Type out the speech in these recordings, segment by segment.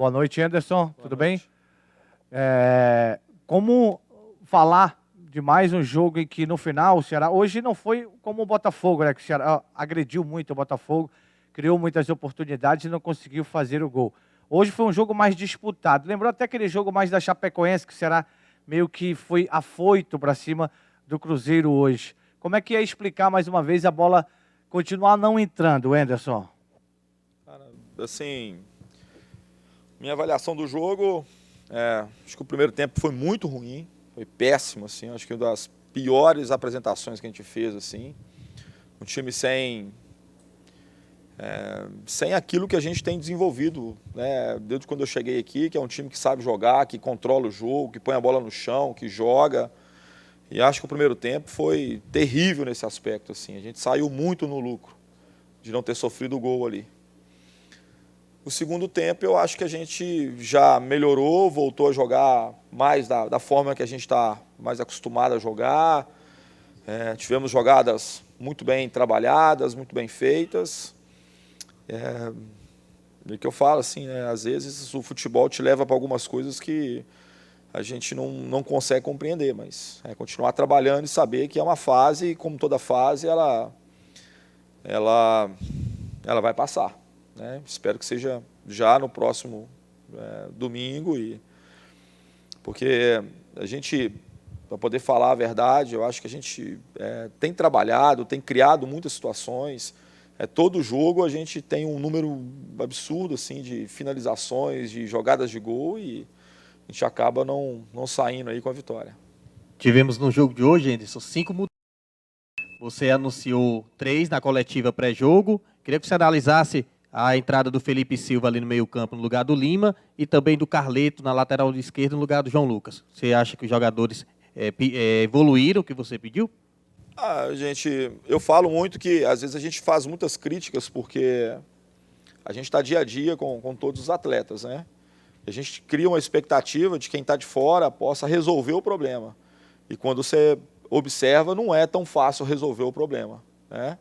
Boa noite, Anderson. Boa Tudo noite. bem? Como falar de mais um jogo em que no final o Ceará, hoje não foi como o Botafogo, né? Que o Ceará agrediu muito o Botafogo, criou muitas oportunidades e não conseguiu fazer o gol. Hoje foi um jogo mais disputado. Lembrou até aquele jogo mais da Chapecoense, que o Ceará meio que foi afoito para cima do Cruzeiro hoje. Como é que ia explicar mais uma vez a bola continuar não entrando, Anderson? Cara, assim, minha avaliação do jogo, acho que o primeiro tempo foi muito ruim, foi péssimo, assim, acho que uma das piores apresentações que a gente fez, assim, um time sem aquilo que a gente tem desenvolvido, né, desde quando eu cheguei aqui, que é um time que sabe jogar, que controla o jogo, que põe a bola no chão, que joga, e acho que o primeiro tempo foi terrível nesse aspecto, assim, a gente saiu muito no lucro de não ter sofrido o gol ali. O segundo tempo eu acho que a gente já melhorou, voltou a jogar mais da forma que a gente está mais acostumado a jogar. Tivemos jogadas muito bem trabalhadas, muito bem feitas. E que eu falo assim, né, às vezes o futebol te leva para algumas coisas que a gente não consegue compreender, mas é continuar trabalhando e saber que é uma fase e como toda fase ela vai passar. Né? Espero que seja já no próximo domingo, porque a gente, para poder falar a verdade, eu acho que a gente tem trabalhado, tem criado muitas situações. Todo jogo a gente tem um número absurdo assim, de finalizações, de jogadas de gol e a gente acaba não saindo aí com a vitória. Tivemos no jogo de hoje, Anderson, 5 mudanças. Você anunciou 3 na coletiva pré-jogo. Queria que você analisasse a entrada do Felipe Silva ali no meio-campo no lugar do Lima e também do Carleto na lateral esquerda no lugar do João Lucas. Você acha que os jogadores evoluíram o que você pediu? Eu falo muito que às vezes a gente faz muitas críticas porque a gente está dia a dia com todos os atletas, né? A gente cria uma expectativa de quem está de fora possa resolver o problema. E quando você observa, não é tão fácil resolver o problema, né?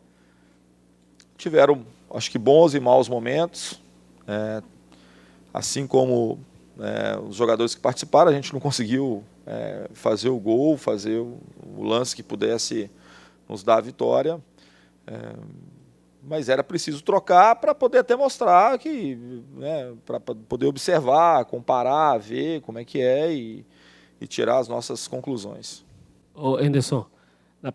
Tiveram, acho que, bons e maus momentos, assim como os jogadores que participaram, a gente não conseguiu fazer o gol, fazer o lance que pudesse nos dar a vitória, mas era preciso trocar para poder até mostrar que, né, para poder observar, comparar, ver como é que é e tirar as nossas conclusões. Ô Anderson,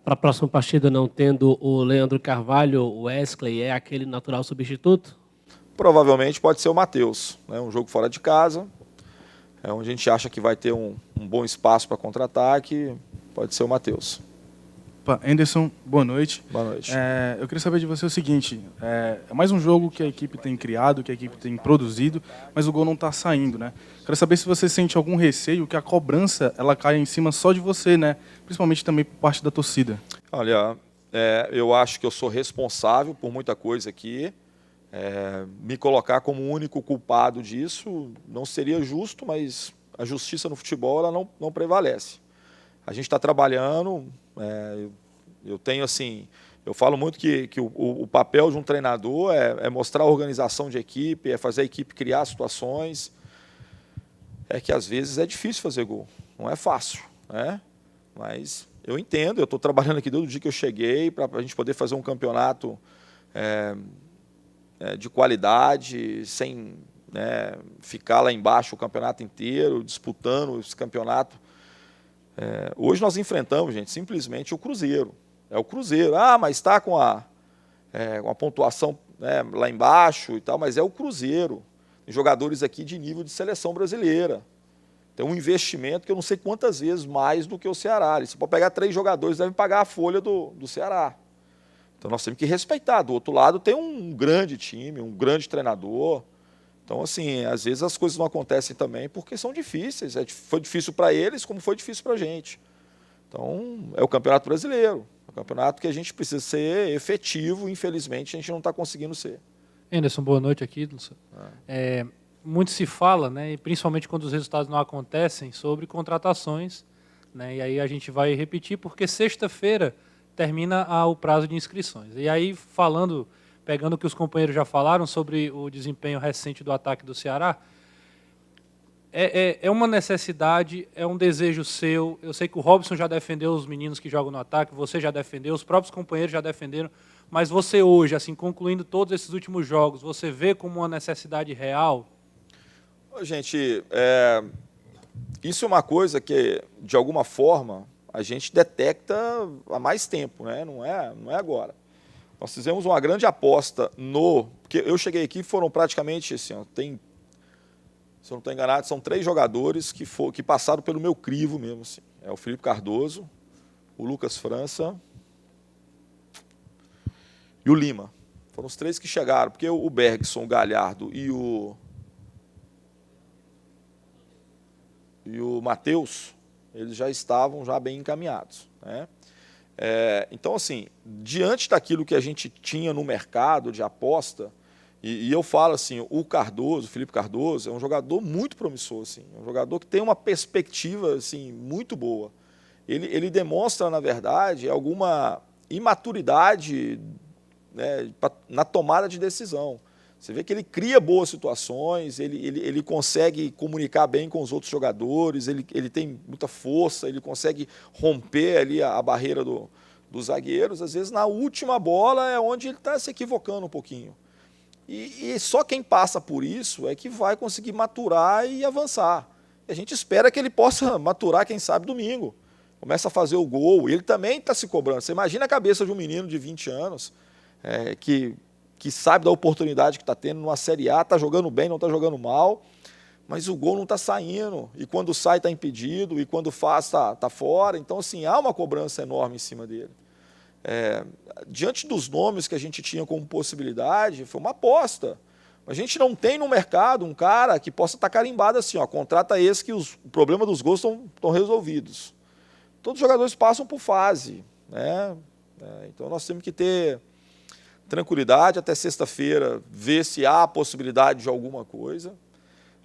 para a próxima partida, não tendo o Leandro Carvalho, o Wesley é aquele natural substituto? Provavelmente pode ser o Matheus, né? Um jogo fora de casa, onde a gente acha que vai ter um bom espaço para contra-ataque, pode ser o Matheus. Anderson, boa noite. Boa noite. Eu queria saber de você o seguinte, é mais um jogo que a equipe tem criado, que a equipe tem produzido, mas o gol não está saindo, né? Quero saber se você sente algum receio que a cobrança ela caia em cima só de você, né? Principalmente também por parte da torcida. Olha, eu acho que eu sou responsável por muita coisa aqui. Me colocar como o único culpado disso não seria justo, mas a justiça no futebol ela não prevalece. A gente está trabalhando, eu tenho assim, eu falo muito que o papel de um treinador é mostrar a organização de equipe, é fazer a equipe criar situações, que às vezes é difícil fazer gol, não é fácil, né? Mas eu entendo, eu estou trabalhando aqui desde o dia que eu cheguei para a gente poder fazer um campeonato de qualidade, sem ficar lá embaixo o campeonato inteiro, disputando esse campeonato. Hoje nós enfrentamos, gente, simplesmente o Cruzeiro. É o Cruzeiro. Mas está com a pontuação lá embaixo e tal, mas é o Cruzeiro. Tem jogadores aqui de nível de seleção brasileira. Tem um investimento que eu não sei quantas vezes mais do que o Ceará. Se for pegar 3 jogadores, devem pagar a folha do Ceará. Então nós temos que respeitar. Do outro lado tem um grande time, um grande treinador. Então, assim, às vezes as coisas não acontecem também porque são difíceis. Foi difícil para eles, como foi difícil para a gente. Então, é o Campeonato Brasileiro. É um campeonato que a gente precisa ser efetivo, infelizmente a gente não está conseguindo ser. Anderson, boa noite aqui. Muito se fala, né, e principalmente quando os resultados não acontecem, sobre contratações. Né, e aí a gente vai repetir porque sexta-feira termina o prazo de inscrições. E aí, pegando o que os companheiros já falaram sobre o desempenho recente do ataque do Ceará, É uma necessidade, é um desejo seu. Eu sei que o Robson já defendeu os meninos que jogam no ataque, você já defendeu, os próprios companheiros já defenderam, mas você hoje, assim, concluindo todos esses últimos jogos, você vê como uma necessidade real? Gente, isso é uma coisa que, de alguma forma, a gente detecta há mais tempo, né? Não é agora. Nós fizemos uma grande aposta porque eu cheguei aqui, foram praticamente, assim, ó, se eu não estou enganado, são 3 jogadores que passaram pelo meu crivo mesmo. Assim. É o Felipe Cardoso, o Lucas França e o Lima. Foram os 3 que chegaram, porque o Bergson, o Galhardo e o Matheus, eles já estavam bem encaminhados. Né? Então, assim, diante daquilo que a gente tinha no mercado de aposta, e eu falo assim, o Felipe Cardoso, é um jogador muito promissor, assim, é um jogador que tem uma perspectiva assim, muito boa. Ele demonstra, na verdade, alguma imaturidade, né, na tomada de decisão. Você vê que ele cria boas situações, ele consegue comunicar bem com os outros jogadores, ele tem muita força, ele consegue romper ali a barreira dos zagueiros. Às vezes, na última bola é onde ele está se equivocando um pouquinho. E só quem passa por isso é que vai conseguir maturar e avançar. E a gente espera que ele possa maturar, quem sabe, domingo. Começa a fazer o gol. E ele também está se cobrando. Você imagina a cabeça de um menino de 20 anos que sabe da oportunidade que está tendo numa Série A, está jogando bem, não está jogando mal, mas o gol não está saindo. E quando sai, está impedido. E quando faz, está fora. Então, assim, há uma cobrança enorme em cima dele. Diante dos nomes que a gente tinha como possibilidade, foi uma aposta. A gente não tem no mercado um cara que possa estar carimbado assim, ó, contrata esse que o problema dos gols estão resolvidos. Todos os jogadores passam por fase. Né? Então nós temos que ter tranquilidade até sexta-feira, ver se há possibilidade de alguma coisa.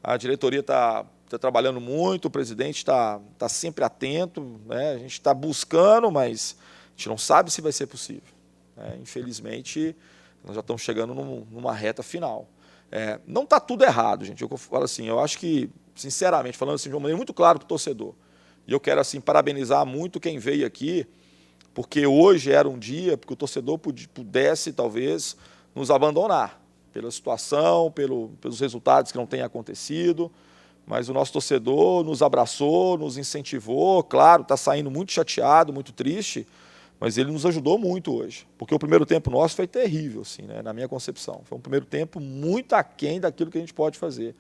A diretoria está trabalhando muito, o presidente está sempre atento, né? A gente está buscando, mas a gente não sabe se vai ser possível. Infelizmente, nós já estamos chegando numa reta final. Não está tudo errado, gente. Eu falo assim, eu acho que, sinceramente, falando assim de uma maneira muito clara para o torcedor, e eu quero assim parabenizar muito quem veio aqui, porque hoje era um dia porque o torcedor pudesse, talvez, nos abandonar pela situação, pelos resultados que não têm acontecido, mas o nosso torcedor nos abraçou, nos incentivou, claro, está saindo muito chateado, muito triste, mas ele nos ajudou muito hoje, porque o primeiro tempo nosso foi terrível, assim, né, na minha concepção. Foi um primeiro tempo muito aquém daquilo que a gente pode fazer.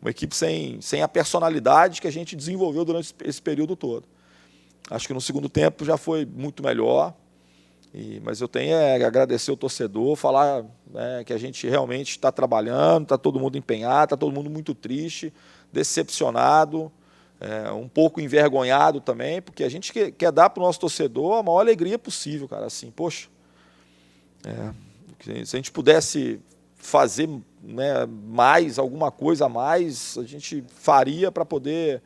Uma equipe sem a personalidade que a gente desenvolveu durante esse período todo. Acho que no segundo tempo já foi muito melhor, mas eu tenho que agradecer o torcedor, falar que a gente realmente está trabalhando, está todo mundo empenhado, está todo mundo muito triste, decepcionado, um pouco envergonhado também, porque a gente quer dar para o nosso torcedor a maior alegria possível, cara. Assim, poxa, se a gente pudesse fazer, né, mais, alguma coisa a mais, a gente faria para poder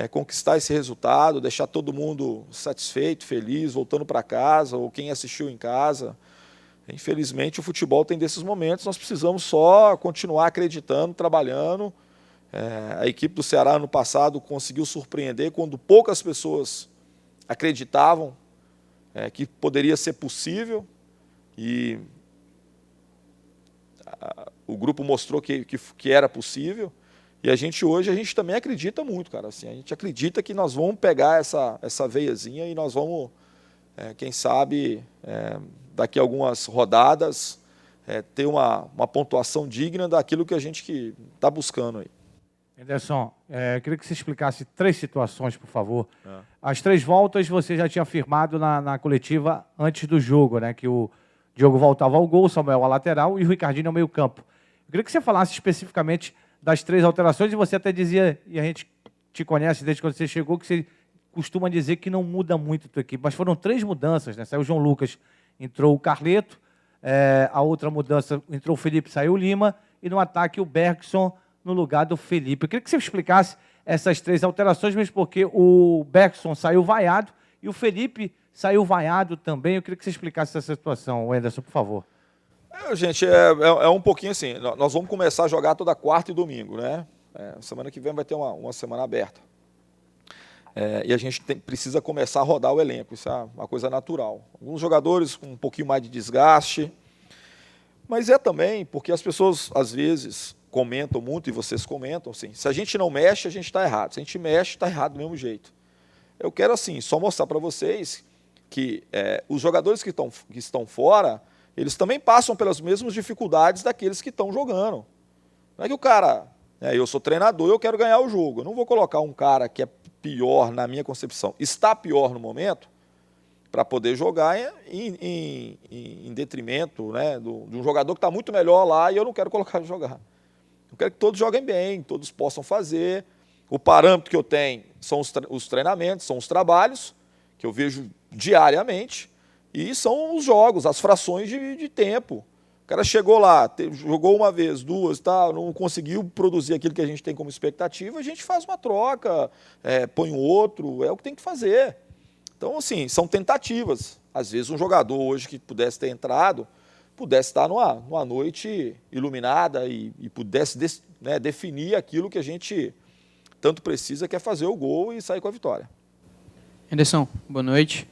conquistar esse resultado, deixar todo mundo satisfeito, feliz, voltando para casa, ou quem assistiu em casa. Infelizmente, o futebol tem desses momentos, nós precisamos só continuar acreditando, trabalhando. A equipe do Ceará, ano passado, conseguiu surpreender quando poucas pessoas acreditavam que poderia ser possível, e o grupo mostrou que era possível, e hoje a gente também acredita muito, cara. Assim, a gente acredita que nós vamos pegar essa veiazinha e nós vamos, quem sabe, daqui a algumas rodadas, ter uma pontuação digna daquilo que a gente está buscando aí. Anderson, queria que você explicasse 3 situações, por favor. As 3 voltas você já tinha afirmado na coletiva antes do jogo, né? Que o Diogo voltava ao gol, o Samuel à lateral e o Ricardinho ao meio campo. Eu queria que você falasse especificamente das 3 alterações, e você até dizia, e a gente te conhece desde quando você chegou, que você costuma dizer que não muda muito a tua equipe, mas foram 3 mudanças, né? Saiu o João Lucas, entrou o Carleto, a outra mudança, entrou o Felipe, saiu o Lima, e no ataque o Bergson no lugar do Felipe. Eu queria que você explicasse essas 3 alterações, mesmo porque o Bergson saiu vaiado e o Felipe saiu vaiado também. Eu queria que você explicasse essa situação, Anderson, por favor. Gente, é um pouquinho assim, nós vamos começar a jogar toda quarta e domingo, né? Semana que vem vai ter uma semana aberta. E a gente precisa começar a rodar o elenco, isso é uma coisa natural. Alguns jogadores com um pouquinho mais de desgaste, mas também porque as pessoas, às vezes, comentam muito, e vocês comentam, assim, se a gente não mexe, a gente está errado. Se a gente mexe, está errado do mesmo jeito. Eu quero, assim, só mostrar para vocês que os jogadores que estão fora, eles também passam pelas mesmas dificuldades daqueles que estão jogando. Não é que o cara... eu sou treinador, eu quero ganhar o jogo. Eu não vou colocar um cara que é pior, na minha concepção, está pior no momento, para poder jogar em detrimento, né, de um jogador que está muito melhor lá e eu não quero colocar ele jogar. Eu quero que todos joguem bem, todos possam fazer. O parâmetro que eu tenho são os treinamentos, são os trabalhos, que eu vejo diariamente, e são os jogos, as frações de tempo. O cara chegou lá, jogou uma vez, duas, não conseguiu produzir aquilo que a gente tem como expectativa, a gente faz uma troca, põe um outro, é o que tem que fazer. Então, assim, são tentativas. Às vezes um jogador hoje que pudesse ter entrado, pudesse estar numa noite iluminada e pudesse definir aquilo que a gente tanto precisa, que é fazer o gol e sair com a vitória. Anderson, boa noite.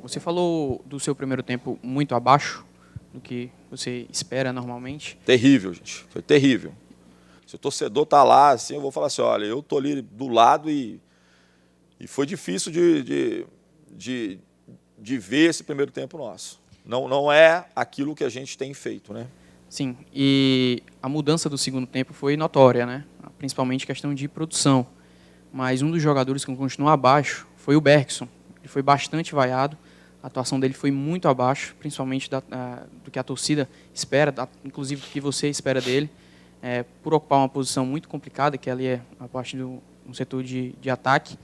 Você falou do seu primeiro tempo muito abaixo do que você espera normalmente. Terrível, gente. Foi terrível. Se o torcedor está lá, assim, eu vou falar assim, olha, eu estou ali do lado e foi difícil de ver esse primeiro tempo nosso. Não é aquilo que a gente tem feito, né? Sim, e a mudança do segundo tempo foi notória, né? Principalmente questão de produção. Mas um dos jogadores que continuou abaixo foi o Bergson. Ele foi bastante vaiado, a atuação dele foi muito abaixo, principalmente do que a torcida espera, inclusive do que você espera dele, por ocupar uma posição muito complicada, que ali é a parte do setor de ataque.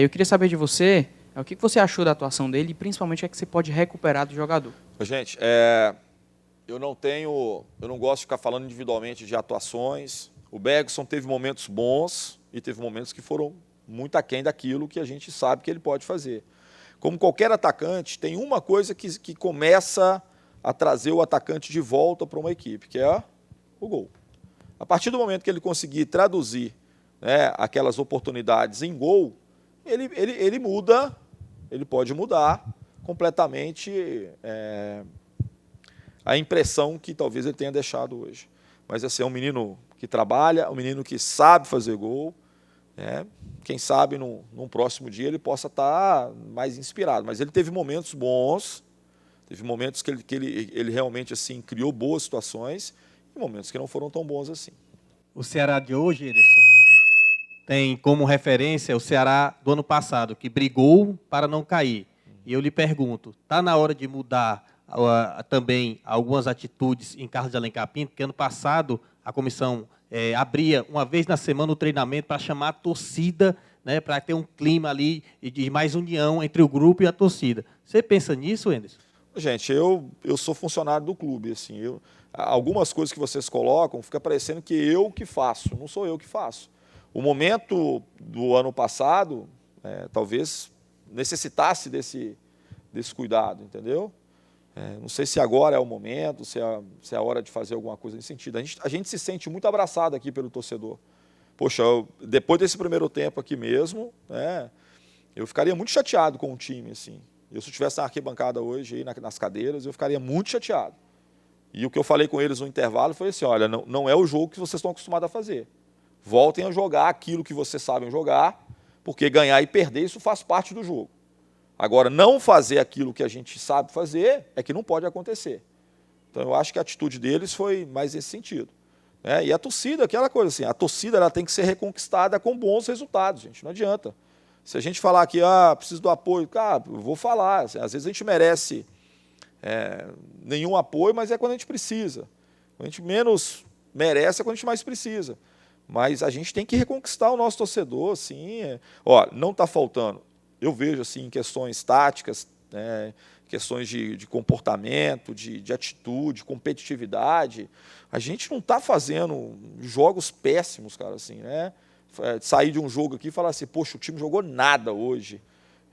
Eu queria saber de você, o que você achou da atuação dele e principalmente o que você pode recuperar do jogador. Gente, eu não gosto de ficar falando individualmente de atuações. O Bergson teve momentos bons e teve momentos que foram muito aquém daquilo que a gente sabe que ele pode fazer. Como qualquer atacante, tem uma coisa que começa a trazer o atacante de volta para uma equipe, que é o gol. A partir do momento que ele conseguir traduzir, né, aquelas oportunidades em gol, ele muda, ele pode mudar completamente a impressão que talvez ele tenha deixado hoje. Mas assim, é um menino que trabalha, um menino que sabe fazer gol. Quem sabe num próximo dia ele possa estar mais inspirado. Mas ele teve momentos bons, teve momentos que ele realmente assim, criou boas situações e momentos que não foram tão bons assim. O Ceará de hoje, Ederson, tem como referência o Ceará do ano passado, que brigou para não cair. E eu lhe pergunto, está na hora de mudar também algumas atitudes em Carlos de Alencar Pinto? Porque ano passado a comissão abria uma vez na semana o treinamento para chamar a torcida, né, para ter um clima ali de mais união entre o grupo e a torcida. Você pensa nisso, Anderson? Gente, eu sou funcionário do clube. Assim, algumas coisas que vocês colocam, fica parecendo que eu que faço. Não sou eu que faço. O momento do ano passado, talvez necessitasse desse cuidado, entendeu? Não sei se agora é o momento, se é a hora de fazer alguma coisa nesse sentido. A gente se sente muito abraçado aqui pelo torcedor. Poxa, depois desse primeiro tempo aqui mesmo, eu ficaria muito chateado com o time. Assim. Se eu estivesse na arquibancada hoje, aí nas cadeiras, eu ficaria muito chateado. E o que eu falei com eles no intervalo foi assim, olha, não é o jogo que vocês estão acostumados a fazer. Voltem a jogar aquilo que vocês sabem jogar, porque ganhar e perder, isso faz parte do jogo. Agora, não fazer aquilo que a gente sabe fazer é que não pode acontecer. Então, eu acho que a atitude deles foi mais nesse sentido. E a torcida, aquela coisa assim, a torcida ela tem que ser reconquistada com bons resultados, gente, não adianta. Se a gente falar que preciso do apoio, cara, eu vou falar. Assim, às vezes a gente merece nenhum apoio, mas é quando a gente precisa. Quando a gente menos merece é quando a gente mais precisa. Mas a gente tem que reconquistar o nosso torcedor, assim. Não está faltando. Eu vejo assim, questões táticas, questões de comportamento, de atitude, competitividade. A gente não está fazendo jogos péssimos, cara, assim, né? Sair de um jogo aqui e falar assim, poxa, o time jogou nada hoje.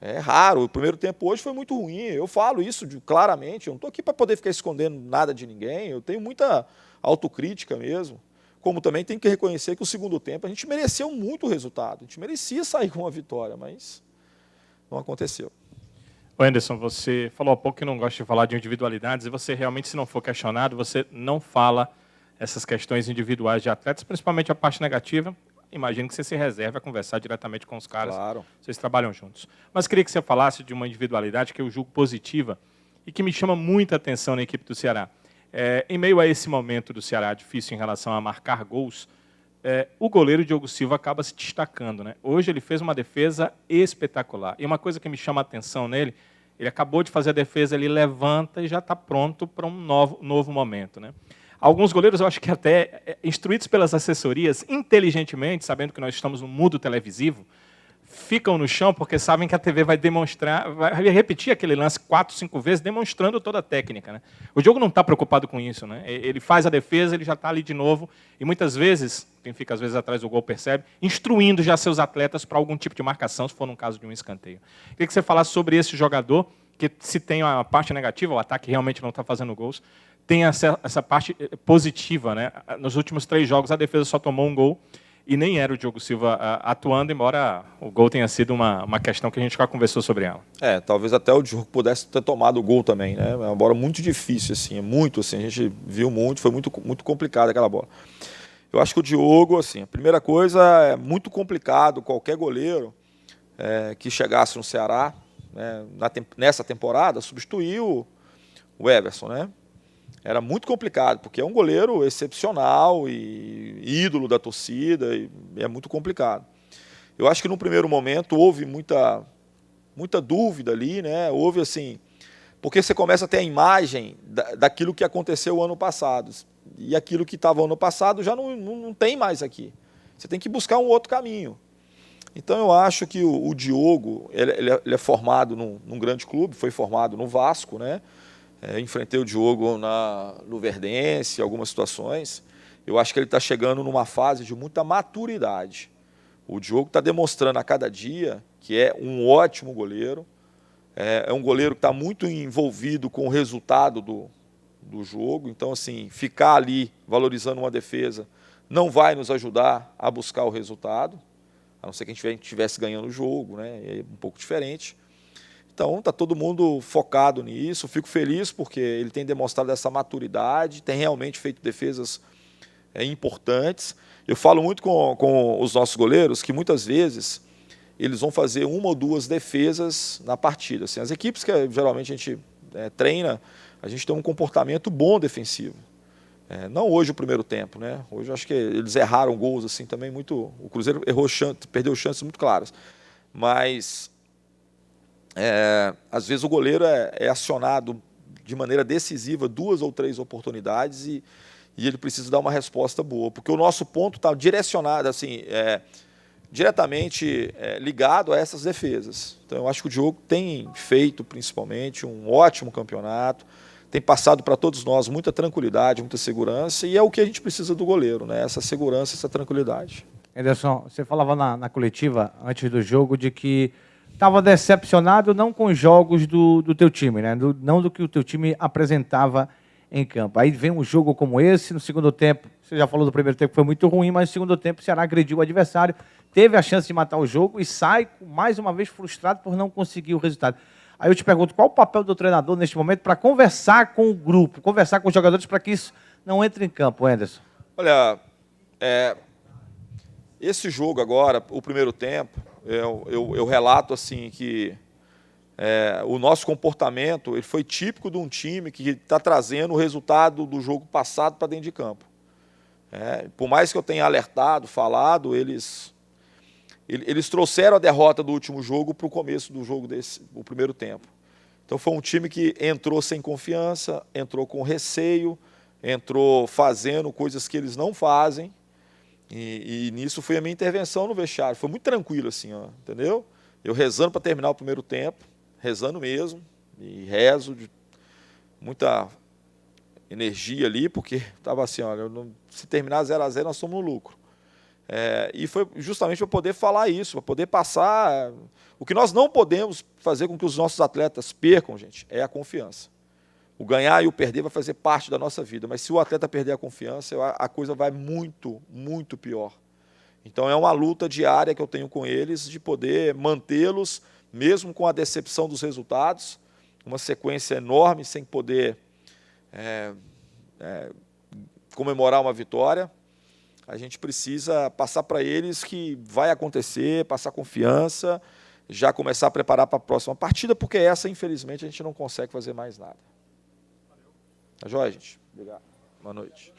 É raro, o primeiro tempo hoje foi muito ruim. Eu falo isso claramente, eu não estou aqui para poder ficar escondendo nada de ninguém, eu tenho muita autocrítica mesmo. como também tem que reconhecer que o segundo tempo a gente mereceu muito o resultado, a gente merecia sair com uma vitória, mas não aconteceu. Ô Anderson, você falou há pouco que não gosta de falar de individualidades, e você realmente, se não for questionado, você não fala essas questões individuais de atletas, principalmente a parte negativa. Imagino que você se reserve a conversar diretamente com os caras, Claro. Vocês trabalham juntos. Mas queria que você falasse de uma individualidade que eu julgo positiva e que me chama muita atenção na equipe do Ceará. Em meio a esse momento do Ceará difícil em relação a marcar gols, o goleiro Diogo Silva acaba se destacando, né? Hoje ele fez uma defesa espetacular. E uma coisa que me chama a atenção nele, ele acabou de fazer a defesa, ele levanta e já está pronto para um novo momento, né? Alguns goleiros, eu acho que até instruídos pelas assessorias, inteligentemente, sabendo que nós estamos no mundo televisivo, ficam no chão porque sabem que a TV vai demonstrar, vai repetir aquele lance 4, 5 vezes, demonstrando toda a técnica, né? O Diogo não está preocupado com isso, né? Ele faz a defesa, ele já está ali de novo, e muitas vezes, quem fica às vezes atrás do gol percebe, instruindo já seus atletas para algum tipo de marcação, se for no caso de um escanteio. Queria que você falasse sobre esse jogador, que se tem a parte negativa, o ataque realmente não está fazendo gols, tem essa parte positiva, né? Nos últimos 3 jogos, a defesa só tomou um gol, e nem era o Diogo Silva atuando, embora o gol tenha sido uma questão que a gente já conversou sobre ela. Talvez até o Diogo pudesse ter tomado o gol também, né? É uma bola muito difícil, assim, muito, assim, a gente viu muito, foi muito, muito complicada aquela bola. Eu acho que o Diogo, assim, a primeira coisa, é muito complicado qualquer goleiro que chegasse no Ceará, né, nessa temporada, substituir o Everson, né? Era muito complicado, porque é um goleiro excepcional e ídolo da torcida, e é muito complicado. Eu acho que no primeiro momento houve muita dúvida ali, né? Houve assim, porque você começa a ter a imagem daquilo que aconteceu o ano passado, e aquilo que estava ano passado já não tem mais aqui. Você tem que buscar um outro caminho. Então eu acho que o Diogo, ele é formado num grande clube, foi formado no Vasco, né? Enfrentei o Diogo no Verdense, em algumas situações. Eu acho que ele está chegando numa fase de muita maturidade. O Diogo está demonstrando a cada dia que é um ótimo goleiro. É um goleiro que está muito envolvido com o resultado do jogo. Então, assim, ficar ali valorizando uma defesa não vai nos ajudar a buscar o resultado, a não ser que a gente estivesse ganhando o jogo, né? É um pouco diferente. Então, está todo mundo focado nisso. Fico feliz porque ele tem demonstrado essa maturidade, tem realmente feito defesas importantes. Eu falo muito com os nossos goleiros que muitas vezes eles vão fazer 1 ou 2 defesas na partida. Assim, as equipes que geralmente a gente treina, a gente tem um comportamento bom defensivo. Não hoje o primeiro tempo, né? Hoje eu acho que eles erraram gols assim também muito. O Cruzeiro perdeu chances muito claras. Mas às vezes o goleiro é acionado de maneira decisiva 2 ou 3 oportunidades e ele precisa dar uma resposta boa, porque o nosso ponto está direcionado, assim, diretamente ligado a essas defesas. Então eu acho que o Diogo tem feito, principalmente, um ótimo campeonato, tem passado para todos nós muita tranquilidade, muita segurança, e é o que a gente precisa do goleiro, né? Essa segurança, essa tranquilidade. Anderson, você falava na coletiva, antes do jogo, de que estava decepcionado não com os jogos do teu time, né? Não do que o teu time apresentava em campo. Aí vem um jogo como esse, no segundo tempo, você já falou do primeiro tempo que foi muito ruim, mas no segundo tempo o Ceará agrediu o adversário, teve a chance de matar o jogo e sai mais uma vez frustrado por não conseguir o resultado. Aí eu te pergunto, qual o papel do treinador neste momento para conversar com o grupo, conversar com os jogadores para que isso não entre em campo, Anderson? Olha, esse jogo agora, o primeiro tempo, eu relato assim que o nosso comportamento ele foi típico de um time que está trazendo o resultado do jogo passado para dentro de campo. Por mais que eu tenha alertado, falado, eles trouxeram a derrota do último jogo para o começo do jogo o primeiro tempo. Então foi um time que entrou sem confiança, entrou com receio, entrou fazendo coisas que eles não fazem. E nisso foi a minha intervenção no vestiário. Foi muito tranquilo, assim, ó, entendeu? Eu rezando para terminar o primeiro tempo, rezando mesmo, e rezo de muita energia ali, porque estava assim, olha, se terminar 0-0 nós somos no lucro. E foi justamente para poder falar isso, para poder passar. O que nós não podemos fazer com que os nossos atletas percam, gente, é a confiança. O ganhar e o perder vai fazer parte da nossa vida, mas se o atleta perder a confiança, a coisa vai muito, muito pior. Então é uma luta diária que eu tenho com eles de poder mantê-los, mesmo com a decepção dos resultados, uma sequência enorme sem poder comemorar uma vitória. A gente precisa passar para eles que vai acontecer, passar confiança, já começar a preparar para a próxima partida, porque essa, infelizmente, a gente não consegue fazer mais nada. Tá joia, gente? Obrigado. Boa noite.